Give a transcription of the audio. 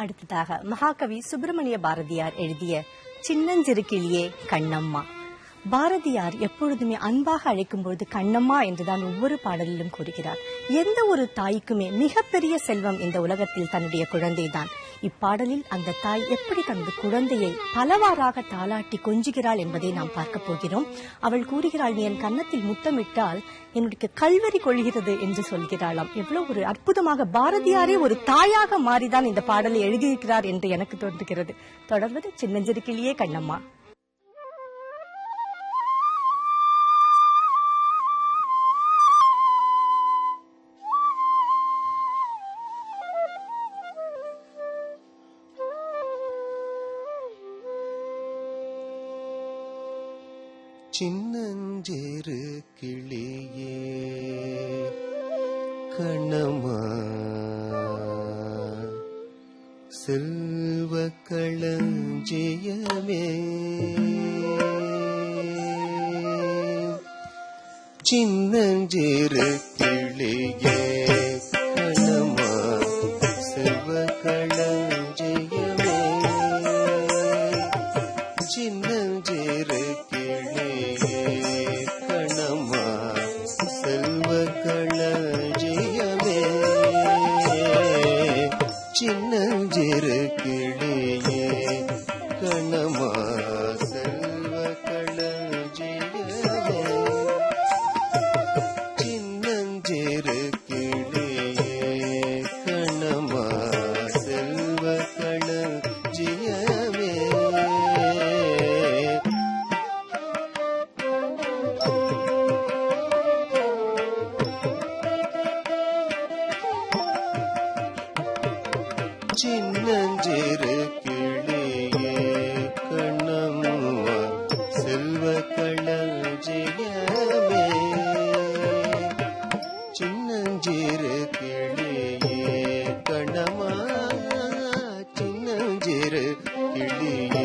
அடுத்ததாக மகாகவி சுப்பிரமணிய பாரதியார் எழுதிய சின்னஞ்சிறு கிளியே கண்ணம்மா. பாரதியார் எப்பொழுதுமே அன்பாக அழைக்கும் பொழுது கண்ணம்மா என்றுதான் ஒவ்வொரு பாடலிலும் கூறுகிறார். எந்த ஒரு தாய்க்குமே மிகப்பெரிய செல்வம் இந்த உலகத்தில் தன்னுடைய குழந்தைதான். இப்பாடலில் அந்த தாய் எப்படி தனது குழந்தையை பலவாறாக தாளாட்டி கொஞ்சுகிறாள் என்பதை நாம் பார்க்க போகிறோம். அவள் கூறுகிறாள், நீ என் கன்னத்தில் முத்தமிட்டால் என்னுடைய கல்வரி கொள்கிறது என்று சொல்கிறாளாம். எவ்வளவு ஒரு அற்புதமாக பாரதியாரே ஒரு தாயாக மாறிதான் இந்த பாடலை எழுதியிருக்கிறார் என்று எனக்கு தோன்றுகிறது. தொடர்வது சின்னஞ்சிறு கிளியே கண்ணம்மா. சின்னஞ்சிறு கிளியே கண்ணம்மா, செல்வ களஞ்சியமே, சின்னஞ்சிறு கிளியே கண்ணம்மா, செல்வ களஞ்சியமே, சின்னஞ்சிறு சின்னஞ்சிறு கிளியே கண்ணம்மா, செல்வ களஞ்சியமே, சின்னஞ்சிறு கிளியே கண்ணம்மா, செல்வ களஞ்சியமே. சின்னஞ்சிறு கிளியே கண்ணம்மா, செல்வ களஞ்சியமே, சின்னஞ்சிறு கிளியே கண்ணம்மா, சின்னஞ்சிறு கிளியே